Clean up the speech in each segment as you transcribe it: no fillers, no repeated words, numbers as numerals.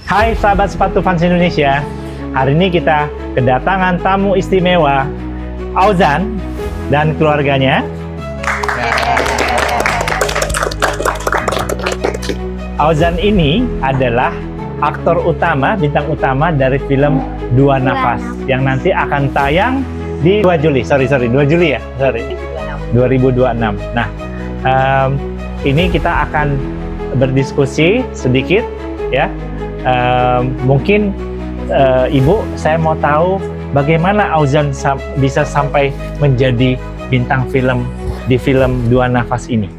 Hai sahabat sepatu fans Indonesia, hari ini kita kedatangan tamu istimewa, Auzan dan keluarganya. Auzan ini adalah aktor utama, bintang utama dari film Dua Nafas yang nanti akan tayang di 2 Juli. 2 Juli ya? 2026. Nah, ini kita akan berdiskusi sedikit ya. Mungkin Ibu, saya mau tahu bagaimana Auzan bisa sampai menjadi bintang film di film Dua Nafas ini.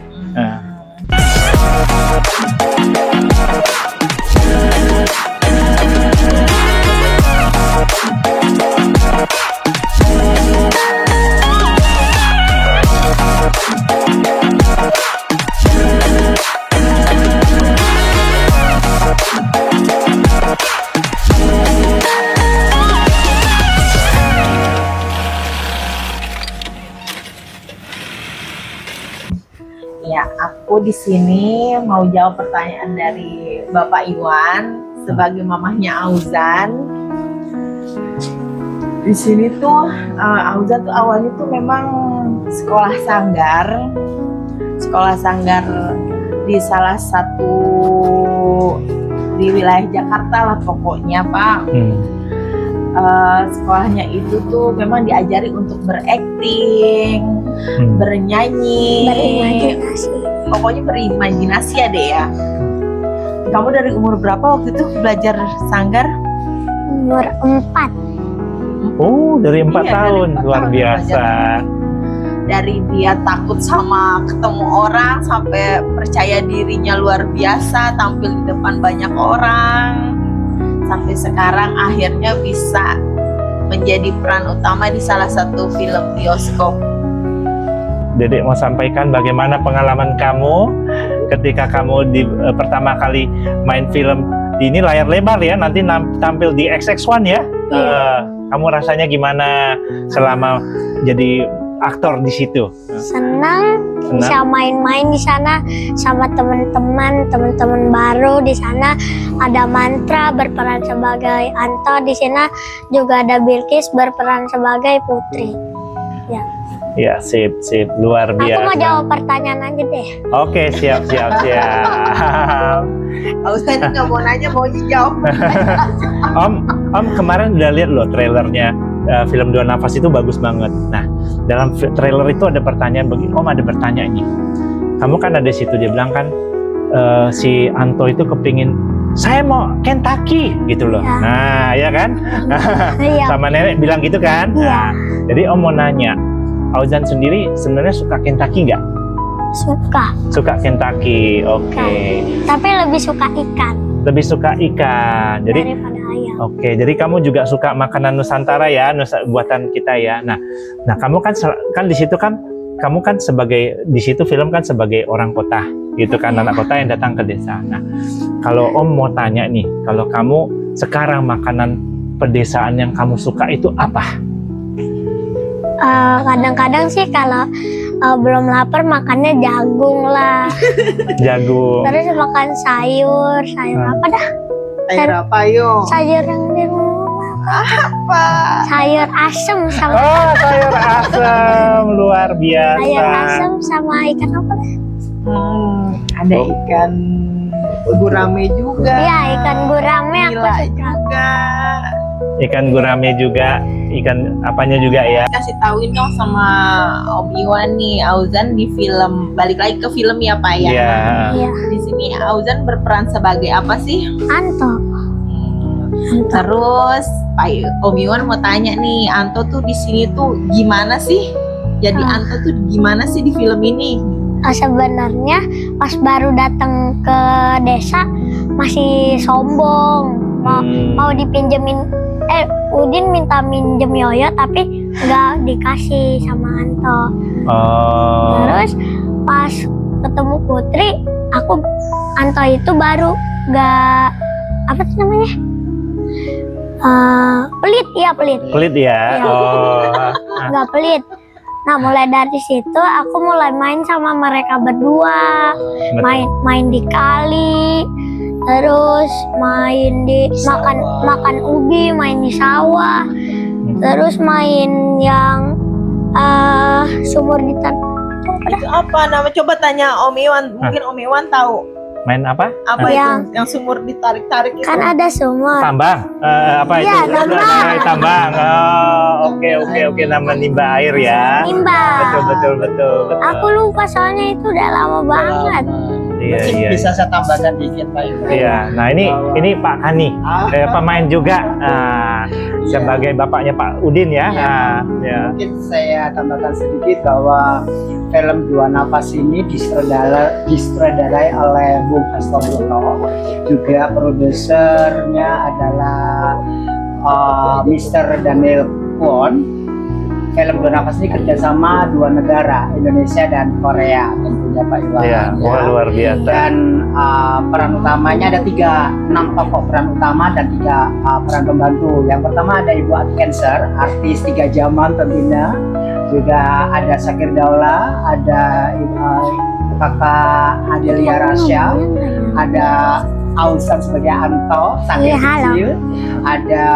Ya, aku di sini mau jawab pertanyaan dari Bapak Iwan sebagai mamahnya Auzan. Di sini tuh Auzan tuh awalnya tuh memang sekolah sanggar di salah satu di wilayah Jakarta lah pokoknya Pak. Sekolahnya itu tuh memang diajari untuk berakting, bernyanyi, pokoknya berimajinasi ya deh ya. Kamu dari umur berapa waktu itu belajar sanggar? Umur 4. Oh, dari 4 Iya, tahun, dari 4 luar tahun biasa. Dari dia takut sama ketemu orang sampai percaya dirinya luar biasa, tampil di depan banyak orang. Sampai sekarang akhirnya bisa menjadi peran utama di salah satu film bioskop. Dedek mau sampaikan bagaimana pengalaman kamu ketika kamu pertama kali main film ini layar lebar ya, nanti tampil di XX1 ya. Kamu rasanya gimana selama jadi aktor di situ? Senang bisa main-main di sana sama teman-teman baru. Di sana ada Mantra berperan sebagai Anto, di sana juga ada Bilkis berperan sebagai Putri. Ya. Ya, sip, luar biasa. Aku mau jawab pertanyaan aja deh. Oke, siap. Auzan nggak mau nanya, maunya jawab. Om kemarin udah lihat loh trailernya film Dua Nafas itu bagus banget. Nah, dalam trailer itu ada pertanyaan Om ada bertanya ini. Kamu kan ada di situ, dia bilang kan si Anto itu kepingin saya mau Kentucky gitu loh. Ya. Nah, ya kan? Iya. Sama nenek bilang gitu kan? Iya. Nah, jadi Om mau nanya, Auzan sendiri sebenarnya suka Kentucky nggak? Suka Kentucky, oke. Tapi lebih suka ikan Lebih suka ikan. Jadi daripada ayam. oke, jadi kamu juga suka makanan Nusantara ya, buatan kita ya. Nah, kamu kan di situ kan, kamu kan sebagai di situ film kan sebagai orang kota, gitu kan, anak kota yang datang ke desa. Nah, kalau Om mau tanya nih, kalau kamu sekarang makanan pedesaan yang kamu suka itu apa? Kadang-kadang sih kalau belum lapar makannya jagung lah. Jagung. Terus makan sayur apa dah? Sayur apa yuk? Sayur yang di rumah. Apa? Sayur asem sama Oh, sayur asam, luar biasa. sayur asem sama ikan apa dah? Ada ikan gurame juga. Iya, ikan gurame aku Nila suka. juga. Ikan gurame juga, ikan apanya juga ya? Kasih tauin dong sama Om Iwan nih, Auzan di film, balik lagi ke film ya Pak ya. Iya. Iya, Di sini Auzan berperan sebagai apa sih? Anto. Terus Pak Om Iwan mau tanya nih, Anto tuh di sini tuh gimana sih? Jadi Anto tuh gimana sih di film ini? Sebenarnya pas baru datang ke desa masih sombong, mau dipinjemin. Udin minta minjem yoyo tapi nggak dikasih sama Anto. Terus pas ketemu Putri, Anto itu baru nggak apa sih namanya? Pelit ya. Pelit ya. Iya. Nggak pelit. Nah, mulai dari situ aku mulai main sama mereka berdua, main di kali, terus main di makan ubi, main di sawah, terus main yang sumur di Itu apa nama? Coba tanya Om Iwan. Mungkin Om Iwan tahu. Main apa? Apa Yang- itu? Yang sumur ditarik-tarik itu. kan ada sumur. Tambang. Apa Iya, itu? tambang. Tambang. Oh, oke. Nama nimba air ya. Nimba. Betul. Aku lupa soalnya itu udah lama banget. Iya, Mungkin iya. bisa saya tambahkan dikit Pak Iwan. Iya. Nah ini Pak Kani, pemain juga sebagai bapaknya Pak Udin ya. Ya. Mungkin saya tambahkan sedikit bahwa film Dua Nafas ini disutradarai oleh Bung Hasto Broto. Juga produsernya adalah Mr. Daniel Kwon. Film Dua Nafas ini kerjasama dua negara, Indonesia dan Korea tentunya Pak Iwan. Iya, wah, luar biasa. Dan peran utamanya ada 6 tokoh peran utama dan 3 peran pembantu. Yang pertama ada Ibu Atkenser, artis 3 zaman tentunya. Juga ada Syakir Daula, ada kakak Adelia Rasya, ada Ausan sebagai Anto, sang Iya, halo. kecil, ada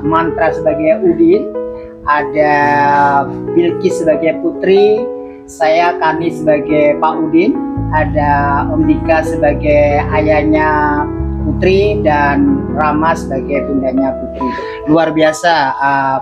Mantra sebagai Udin, ada Bilkis sebagai Putri, saya Kani sebagai Pak Udin, ada Om Dika sebagai ayahnya Putri, dan Rama sebagai bundanya Putri. Luar biasa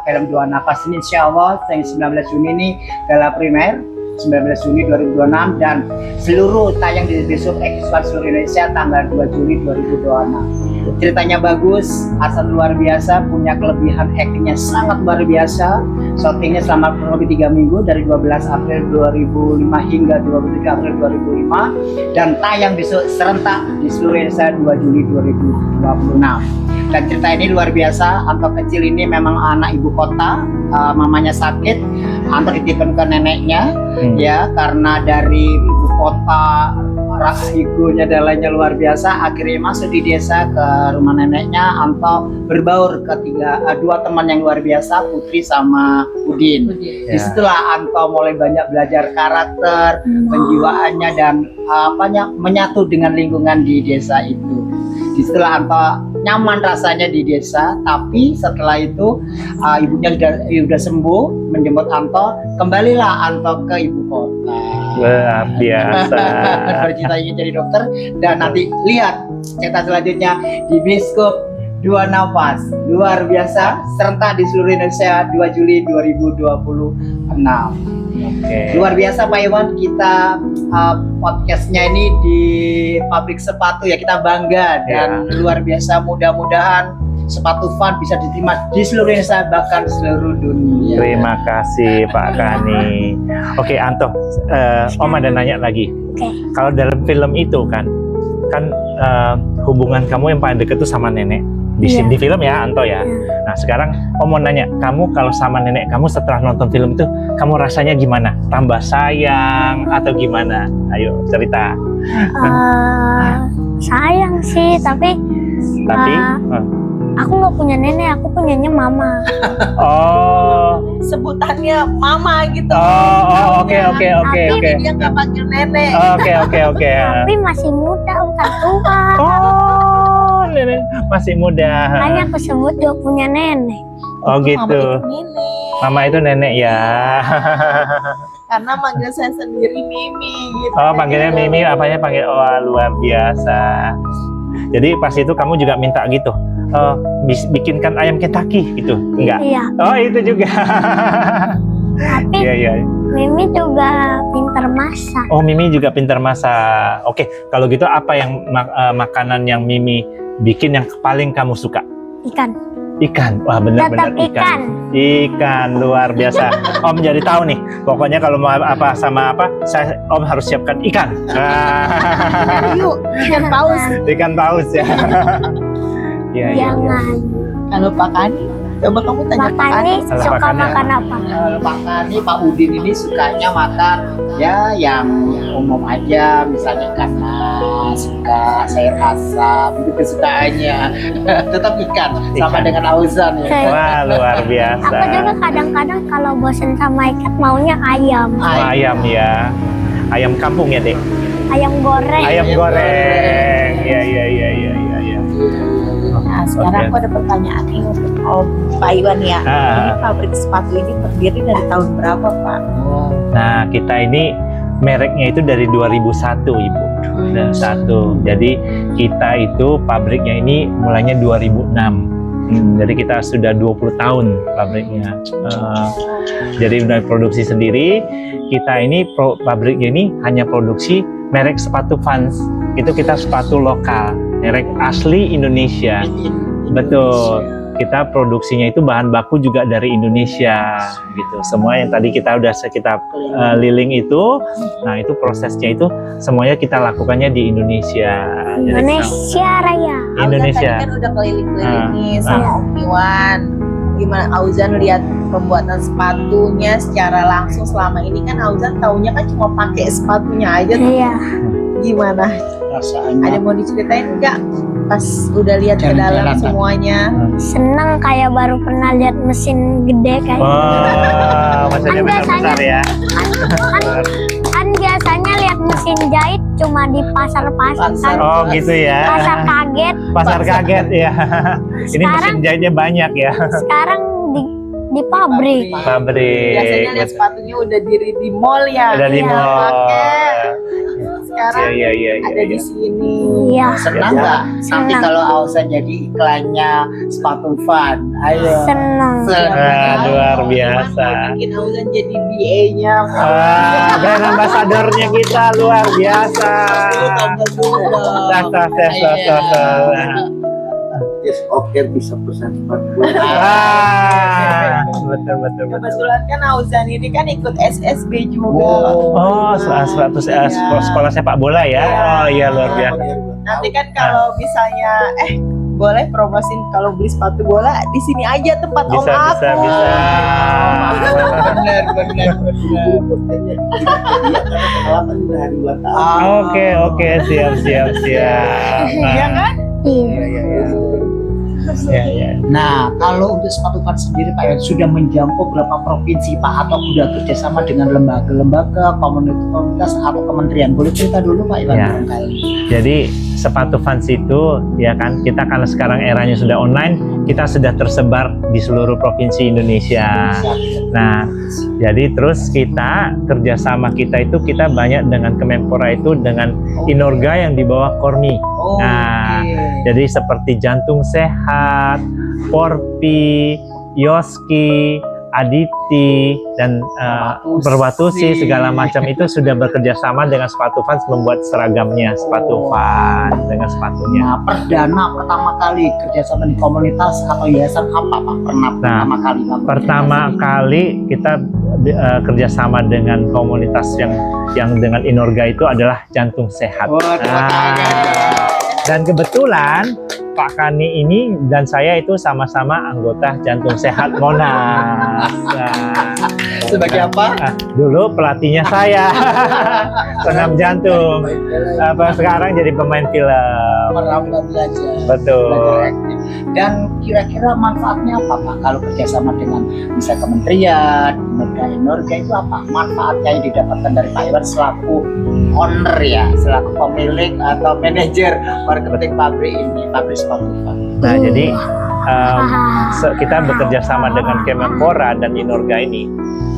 film Dua Nafas ini, insya Allah tanggal 19 Juni ini gala primer 19 Juni 2026 dan seluruh tayang di besok eksklusif seluruh Indonesia tanggal 2 Juli 2026. Ceritanya bagus, Hasan luar biasa, punya kelebihan aktingnya sangat luar biasa. Syutingnya selama kurang lebih 3 minggu dari 12 April 2005 hingga 23 April 2005 dan tayang besok serentak di seluruh Indonesia 2 Juli 2026. Dan cerita ini luar biasa. Anto kecil ini memang anak ibu kota, mamanya sakit, Anto dititipkan ke neneknya, ya karena dari ibu kota rasa egonya dan lainnya luar biasa, akhirnya masuk di desa ke rumah neneknya. Anto berbaur ke 2 teman yang luar biasa, Putri sama Udin. Disitulah Anto mulai banyak belajar karakter, penjiwaannya dan menyatu dengan lingkungan di desa itu. Disitulah Anto nyaman rasanya di desa, tapi setelah itu ibunya sudah sembuh, menjemput Anto, kembalilah Anto ke ibu kota. Luar biasa. Bercita ingin jadi dokter, dan nanti lihat cerita selanjutnya di bioskop Dua Nafas. Luar biasa, serentak di seluruh Indonesia 2 Juli 2026. Oke. Luar biasa Pak Iwan, kita podcastnya ini di pabrik sepatu ya, kita bangga dan luar biasa, mudah-mudahan sepatu fun bisa diterima di seluruh Indonesia bahkan seluruh dunia. Terima kasih Pak Kani. Oke Anto, Om ada nanya lagi. Oke. Kalau dalam film itu kan hubungan kamu yang paling dekat tuh sama nenek. Di film ya Anto ya. Nah sekarang Om mau nanya, kamu kalau sama nenek kamu setelah nonton film itu, kamu rasanya gimana? Tambah sayang atau gimana? Ayo cerita. Sayang sih, tapi aku nggak punya nenek, aku punyanya mama. Oh, Sebutannya mama gitu. oke. Tapi dia nggak panggil nenek. Oke. Tapi masih muda, bukan tua. Oh, nenek masih muda. Makanya aku sebut gak punya nenek. Oh Mama gitu. itu nenek. Mama itu nenek ya. Karena manggil saya sendiri Mimi gitu. Oh, panggilnya Mimi, apanya panggil? Oh, luar biasa. Jadi pas itu kamu juga minta gitu, bikinkan ayam Kentucky gitu, enggak? Iya. Oh, itu juga. Tapi Iya. Mimi juga pintar masak. Oh, Mimi juga pintar masak. Oke, kalau gitu apa yang makanan yang Mimi bikin yang paling kamu suka? Ikan. Ikan. Wah, benar-benar Tetap ikan. Ikan luar biasa. Om jadi tahu nih. Pokoknya kalau mau apa sama apa, Om harus siapkan ikan. Yuk, ikan paus. Ikan paus ya. Iya. Jangan. Kalau Pak Kani, coba kamu tanya Pak Kani. Makanya Kalau suka makannya- makan apa? Pak Kani, Pak Udin ini sukanya makan ya yang umum aja, misalnya ikan mas, suka sayur asam, itu kesukaannya. Tetap ikan, sama Ikan. dengan Auzan ya. Wah, luar biasa. Aku juga kadang-kadang kalau bosen sama ikan maunya ayam. Oh, ayam ya. Ayam kampung ya, Dek. Ayam goreng. Ayam goreng. Iya. Nah, sekarang aku ada pertanyaan nih untuk Om Pak Iwan ya. Ini pabrik sepatu ini berdiri dari tahun berapa, Pak? Nah, kita ini mereknya itu dari 2001, Ibu. Dan jadi kita itu pabriknya ini mulainya 2006. Jadi kita sudah 20 tahun pabriknya. Jadi udah produksi sendiri. Kita ini pabriknya ini hanya produksi merek sepatu Vans. Itu kita sepatu lokal, merek asli Indonesia. Betul. Kita produksinya itu bahan baku juga dari Indonesia gitu. Semua yang tadi kita liling itu, nah itu prosesnya itu semuanya kita lakukannya di Indonesia. Indonesia Raya. Indonesia. Tadi kan udah keliling-keliling nih sama Om Iwan. Gimana Auzan lihat pembuatan sepatunya secara langsung? Selama ini kan Auzan taunya kan cuma pakai sepatunya aja tuh. Iya. Gimana? Rasanya Ada mau diceritain nggak? Pas udah lihat ke dalam semuanya. Seneng kayak baru pernah lihat mesin gede kayak. Wah, maksudnya besar ya. Kan biasanya lihat mesin jahit cuma di pasar-pasar kan. Oh gitu ya. Pasar kaget. Pasar kaget ya. Ini mesin Sekarang- jahitnya banyak ya. Sekarang di pabrik. Pabrik. Biasanya lihat sepatunya udah di mall ya. Ada di Iya, mall. pakai. Sekarang Iya. ada di sini. Iya. senang nggak nanti Senang. kalau Ausa jadi iklannya sepatu Van? Ayo. Seneng. Luar biasa. Mau bikin Auzan jadi BA-nya. Brand ambasadornya kita luar biasa. Yes, oke bisa pesan sepatu. Betul. Kebetulan kan Auzan ini kan ikut SSB juga. Oh, sekolah sepak bola ya. Oh iya luar biasa. Nanti kan kalau misalnya boleh promosin kalau beli sepatu bola di sini aja tempat Om Bisa. aku. Benar. Pengalaman udah hari 2 tahun. Oke, siap. Iya kan? Iya. Ya. Nah, kalau untuk sepatu Van sendiri Pak Iwan sudah menjangkau berapa provinsi Pak, atau sudah kerjasama dengan lembaga-lembaga, komunitas atau kementerian? Boleh cerita dulu Pak Iwan Ya. barangkali. Jadi sepatu Vans itu ya kan kita karena sekarang eranya sudah online, kita sudah tersebar di seluruh provinsi Indonesia. Nah, jadi terus kita kerjasama kita itu kita banyak dengan Kemenpora itu dengan Inorga yang di bawah Kormi. Nah, jadi seperti Jantung Sehat, Porpi, Yoski, Aditi, dan Perwatusi segala macam itu sudah bekerja sama dengan sepatu Vans membuat seragamnya sepatu Vans dengan sepatunya. Nah, perdana pertama kali kerjasama di komunitas atau yayasan apa Pak? Pertama kali Pak? Pertama kali kita kerjasama dengan komunitas yang dengan Inorga itu adalah Jantung Sehat. Dan kebetulan Pak Kani ini dan saya itu sama-sama anggota Jantung Sehat Monas. Sebagai apa? Dulu pelatihnya saya, senam jantung. Sekarang jadi pemain film. Merambah belajar. Betul. Belajar aktif. Dan kira-kira manfaatnya apa Pak kalau kerjasama dengan misalnya kementerian, Inorga itu apa manfaatnya yang didapatkan dari Pak Iwan selaku owner ya, selaku pemilik atau manajer marketing pabrik ini, pabrik sepatu Vans? Nah, jadi kita bekerja sama dengan Kemenpora dan Inorga ini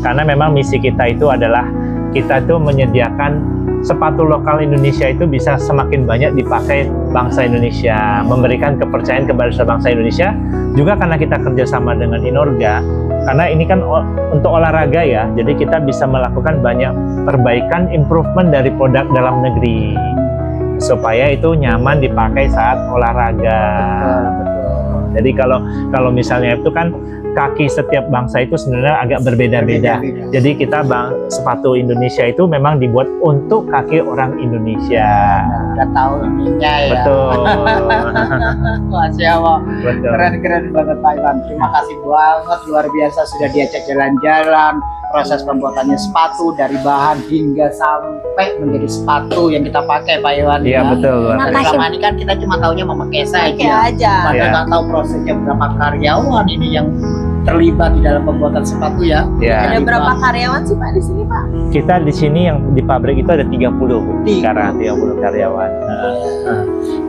karena memang misi kita itu adalah kita itu menyediakan sepatu lokal Indonesia itu bisa semakin banyak dipakai bangsa Indonesia, memberikan kepercayaan kepada bangsa Indonesia juga karena kita kerjasama dengan Inorga. Karena ini kan untuk olahraga ya, jadi kita bisa melakukan banyak perbaikan, improvement dari produk dalam negeri supaya itu nyaman dipakai saat olahraga. Jadi kalau misalnya itu kan kaki setiap bangsa itu sebenarnya agak berbeda-beda. Jadi kita sepatu Indonesia itu memang dibuat untuk kaki orang Indonesia. Udah tahu ininya ya. Betul. Wah, siapa? Betul. Keren banget Pak Iwan. Terima kasih banget, luar biasa sudah diajak jalan-jalan. Proses pembuatannya sepatu dari bahan hingga sampai menjadi sepatu yang kita pakai Pak Iwan. Iya betul. Terima Dan kasih. selama ini kan kita cuma taunya memakai saja. aja. Padahal Iya. nggak tahu prosesnya berapa karyawan ini yang terlibat di dalam pembuatan sepatu ya. Ya. Ada berapa karyawan sih Pak di sini Pak? Kita di sini yang di pabrik itu ada 30 sekarang 30 karyawan.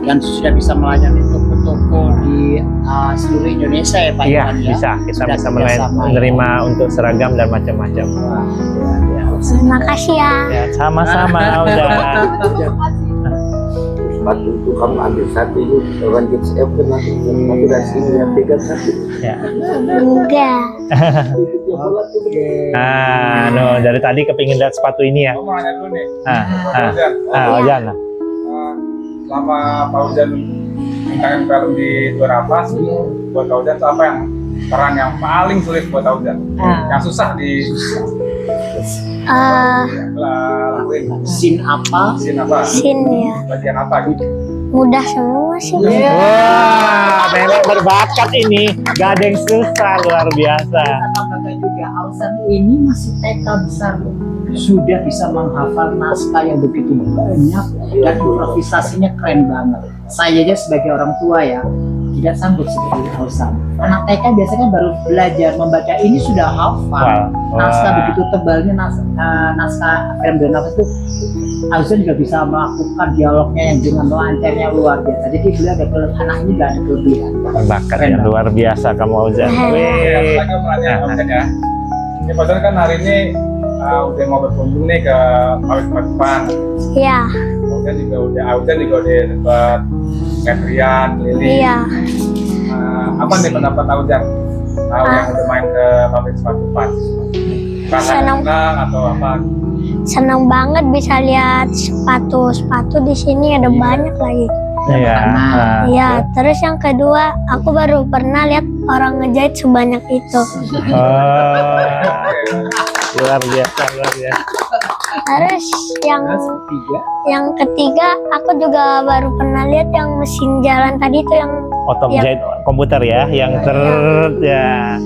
Dan sudah bisa melayani untuk toko di seluruh Indonesia ya Pak Iya, Iwan ya. bisa. Kita Sudah bisa kerjasama, ya. menerima untuk seragam dan macam-macam. Wah, Terima kasih ya. Ya, sama-sama udah. Sepatu itu kamu ambil satu itu orang GCF kan nanti dari sini yang pegang satu. Ya. Enggak. Oke. Nah, no, dari tadi kepingin lihat sepatu ini ya. Aku mau nanya dulu nih. Ojan. Selama Pak Ojan bintangin film di Dua Nafas, buat Pak Ojan itu apa yang peran yang paling sulit buat Pak Ojan? Yang susah di lakuin? Scene apa? Scene apa? Scene ya. Bagian apa gitu? Mudah semua sih. Wah, memang berbakat ini. Gak ada yang susah, luar biasa. Tambahkan juga Ausan ini masih TK besar loh. Sudah bisa menghafal naskah yang begitu banyak dan improvisasinya keren banget. Saya aja sebagai orang tua ya tidak sanggup seperti Ausan. Anak TK biasanya baru belajar membaca ini sudah hafal. Naskah begitu tebalnya naskah film Dua Nafas itu Ausan juga bisa melakukan dialognya yang dengan lancarnya luar biasa. Jadi beliau ada anak ini gak ada kelebihan. Bakat yang luar biasa kamu Auzan. Lagi mau nanya Pak Ojan ya. Ini Pak Ojan kan hari ini udah mau berkunjung nih ke pabrik Jepang. Iya. Aujan juga udah sempat ngetrian keliling. Iya. Apa nih pendapat Aujan? Yang udah main ke pabrik sepatu Pas? Senang. Senang atau apa? Senang banget bisa lihat sepatu di sini ada banyak lagi. Iya. Iya, terus yang kedua aku baru pernah lihat orang ngejahit sebanyak itu. Luar biasa, luar biasa. Terus yang ketiga aku juga baru pernah lihat yang mesin jalan tadi itu yang Jahit komputer ya, yang ya.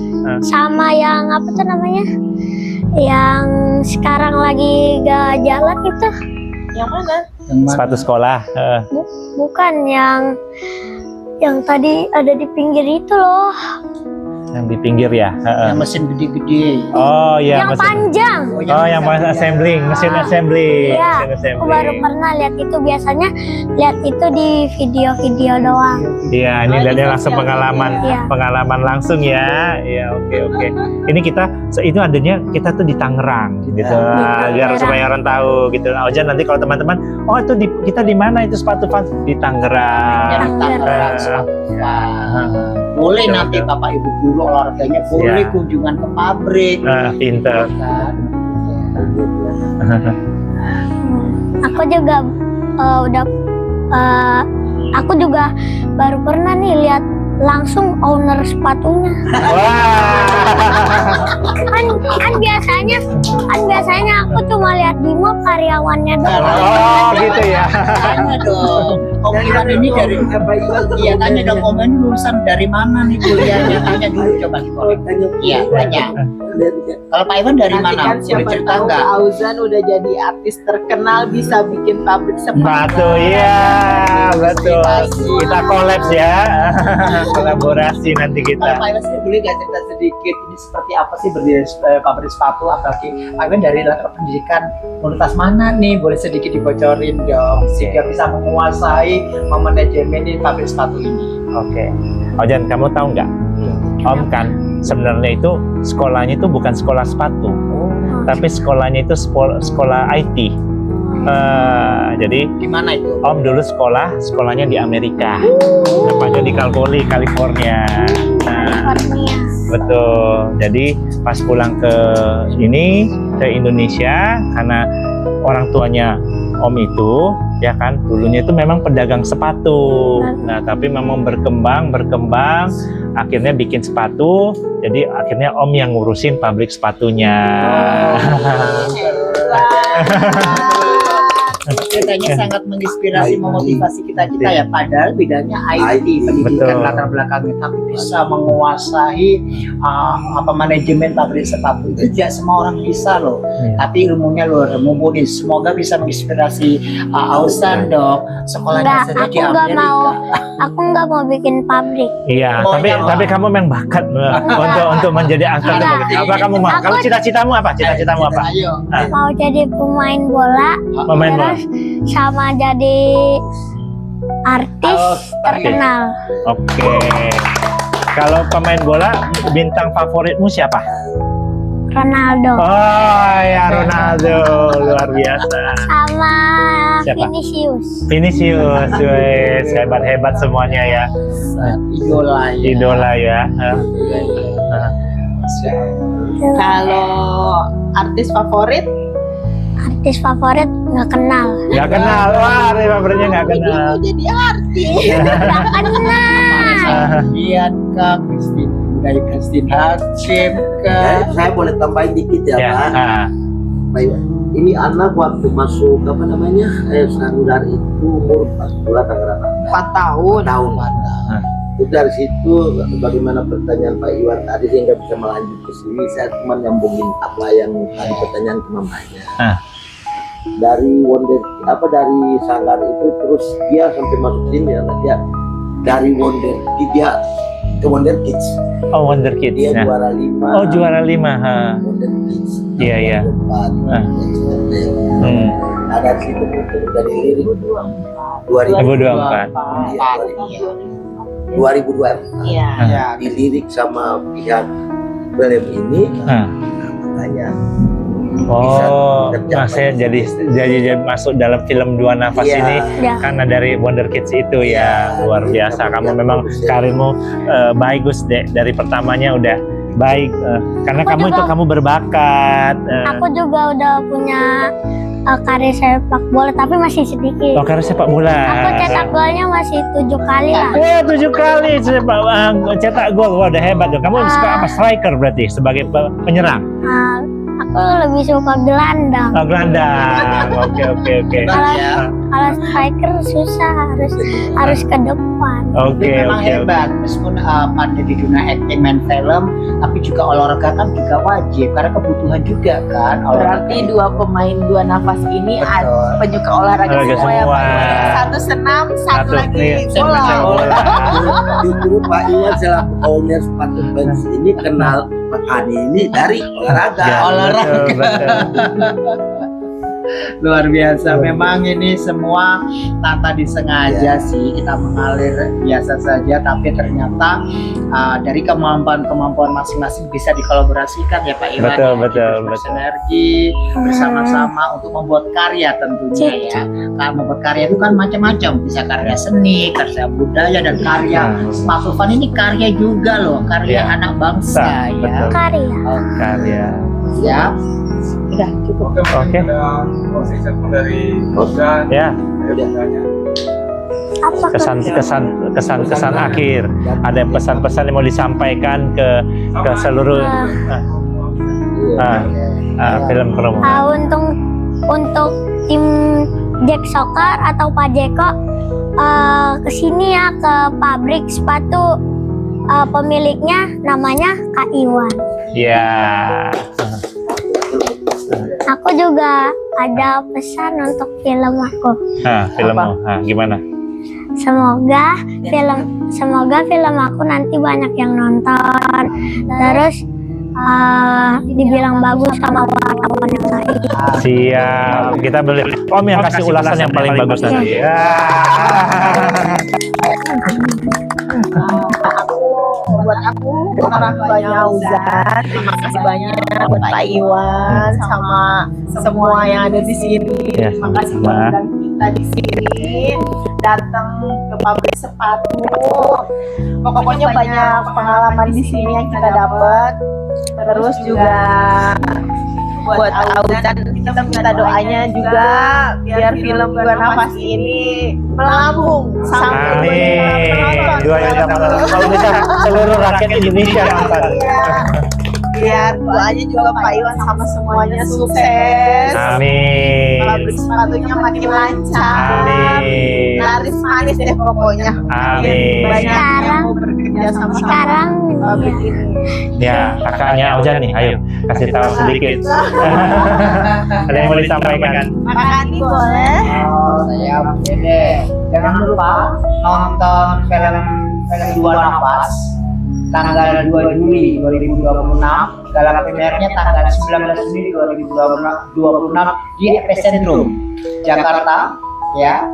sama yang apa tuh namanya? Yang sekarang lagi gak jalan itu. Yang mana? Sepatu sekolah. Bukan yang tadi ada di pinggir itu loh. Yang di pinggir ya. Yang mesin gede-gede. Oh iya, yang mesin. panjang. Yang assembling, mesin assembly. Iya, Mesin assembly. aku baru pernah lihat itu. Biasanya lihat itu di video-video doang. Iya, ini lihatnya langsung pengalaman, Iya. pengalaman langsung ya. Iya, oke. Ini itu adanya kita tuh di Tangerang gitu, biar supaya orang tahu gitu. Ojan nanti kalau teman-teman, oh itu kita di mana itu sepatu Pas di Tangerang. Boleh nanti Bapak Ibu guru olahraganya boleh kunjungan ke pabrik. Pinter. Aku juga aku juga baru pernah nih lihat langsung owner sepatunya. kan biasanya aku cuma lihat di mall karyawannya doang. Oh gitu ya. Tanya dong, Om Iwan ini dari iya tanya dong Om Iwan lulusan dari mana nih kuliahnya? Tanya dulu coba di kolom. Iya tanya. Kalau Pak Iwan dari Nanti mana? kan Boleh siapa cerita tahu nggak? Auzan udah jadi artis terkenal bisa bikin pabrik sepatu. Iya, betul. Kita kolaps ya. Kolaborasi nanti Kalau kita. Pak Iwan sendiri boleh nggak cerita sedikit ini seperti apa sih berdiri pabrik sepatu, apalagi Pak Iwan dari latar pendidikan universitas mana nih? Boleh sedikit dibocorin dong sehingga bisa menguasai memanajemen di pabrik sepatu ini. Oke. Ojan, kamu tahu nggak? Om kan sebenarnya itu sekolahnya itu bukan sekolah sepatu, tapi sekolahnya itu sekolah IT. Jadi Gimana itu? Om dulu sekolahnya di Amerika, tepatnya di California. Nah, betul. Jadi pas pulang ke Indonesia karena orang tuanya Om itu ya kan dulunya itu memang pedagang sepatu. Nah, tapi memang berkembang akhirnya bikin sepatu. Jadi akhirnya Om yang ngurusin pabrik sepatunya. Ceritanya sangat menginspirasi, memotivasi kita ya. Padahal bidangnya IT, pendidikan Betul. latar belakangnya, tapi bisa menguasai manajemen pabrik sepatu itu tidak semua orang bisa loh. Tapi ilmunya luar mumpuni. Semoga bisa menginspirasi Ausan dong. Sekolahnya saja di Amerika. Aku nggak mau bikin pabrik. Iya, tapi kamu memang bakat untuk menjadi aktor. Apa kamu mau? Kalau cita-citamu apa? Cita-citamu apa? Ayo. Mau jadi pemain bola. Pemain bola. Terus sama jadi artis terkenal. Oke. Kalau pemain bola, bintang favoritmu siapa? Ronaldo Oh ya, Ronaldo, luar biasa. sama Siapa? Vinicius. Wes, hebat-hebat semuanya ya. Idola ya. Idola ya. Kalau artis favorit, Artis favorit nggak kenal. Nggak kenal, wah, favoritnya nggak kenal. mau jadi artis. Nggak kenal. Lihat Kak Christine, dari Christine Hakim Ya, Kak. saya boleh tambahin dikit ya, Ya, Pak. Pak Iwan. Ini anak waktu masuk apa namanya sanggar itu umur 4 bulan tanggal 4 tahun. tahun. Itu dari situ bagaimana pertanyaan Pak Iwan tadi saya nggak bisa melanjut ke sini. Saya cuma nyambungin apa yang tadi pertanyaan ke mamanya. Dari dari sanggar itu terus dia sampai masuk sini ya dia dari dia ke Wonder Kids. Oh, Wonder Kids. Dia Nah. juara 5. Oh, juara 5. Wonder Kids. Iya, iya. Ada di situ dari lirik 2024. 2024. Iya. Ya, Dilirik sama pihak film ini, makanya Oh, bisa nah saya jadi masuk dalam film Dua Nafas Iya. ini Ya. karena dari Wonder Kids itu ya, luar biasa. Kamu memang karirmu bagus deh, dari pertamanya udah baik karena Aku kamu juga- itu kamu berbakat. Aku juga udah punya karir sepak bola tapi masih sedikit. Oh, karir sepak bola. Aku cetak golnya masih 7 kali lah. Wah, 7 kali cetak gol. Wah, udah hebat dong. Kamu suka apa? Striker berarti sebagai penyerang. Aku lebih suka gelandang. Oh, gelandang. Oke. Kalau striker susah, harus ke depan. Oke. memang hebat meskipun pandai di dunia acting main film, tapi juga olahraga kan juga wajib karena kebutuhan juga kan olahraga. Berarti dua pemain Dua Nafas ini Betul. penyuka olahraga Olahraga semua ya, Pak. semua. Satu senam, satu lagi iya, bola. bola. justru Pak Iwan selaku owner sepatu fans ini kenal Pak Ani ini dari olahraga. Ya, Olahraga. betul. Luar biasa, memang ini semua tanpa disengaja sih kita mengalir biasa saja, tapi ternyata dari kemampuan masing-masing bisa dikolaborasikan ya Pak Iwan. Betul. Bersinergi bersama-sama untuk membuat karya tentunya ya. Kalau membuat karya itu kan macam-macam, bisa karya seni, karya budaya dan karya Pak Sofan ini karya juga loh, karya Ya. anak bangsa Betul. ya. Karya. Karya. Siap. Udah cukup. Oke. Ada closing statement dari Ozan. Ya, Apa kesan akhir. Ada pesan-pesan yang mau disampaikan ke seluruh film promo. untuk tim Jack Soccer atau Pak Jeko kesini ya ke pabrik sepatu, pemiliknya namanya Kak Iwan. Ya. Aku juga ada pesan untuk film aku. Filmmu. Gimana? Semoga film aku nanti banyak yang nonton. Terus dibilang bagus sama wartawan yang lain. Siap. Kita boleh Om yang kasih ulasan yang paling bagus nanti. Buat aku orang tuanya Uzan, terima kasih banyak buat Pak Iwan sama semua yang ada di sini. Ya, Terima kasih sama-sama. buat undang kita di sini, datang ke pabrik sepatu. Pokoknya banyak pengalaman di sini yang kita dapat. Terus juga buat Auzan kita minta doanya juga biar film Dua Nafas ini melambung sampai Amin. 2 juta penonton. Kalau bisa seluruh rakyat Indonesia nonton. Biar doanya juga Pak Iwan sama semuanya sukses. Amin. Pabrik sepatunya makin lancar. Amin. Laris manis deh pokoknya. Amin. Banyak yang mau bekerja sama Sekarang pabrik ini. Ya, kakaknya Ozan nih, ayo kasih tahu sedikit. Ada yang mau disampaikan? Makasih boleh. Saya Dede. Jangan lupa nonton film Dua Nafas tanggal 2 Juli 2026. Gala premiernya tanggal 19 Juli 2026 di Epicentrum Jakarta. ya.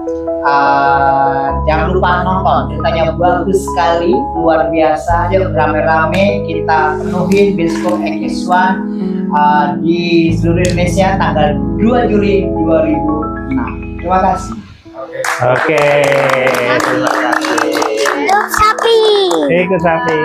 Jangan lupa nonton, ceritanya bagus sekali, luar biasa. Ayo rame-rame kita penuhin bioskop X1 di seluruh Indonesia tanggal 2 Juli 2006. Terima kasih. Oke, terima kasih. Sapi. Ikut sapi.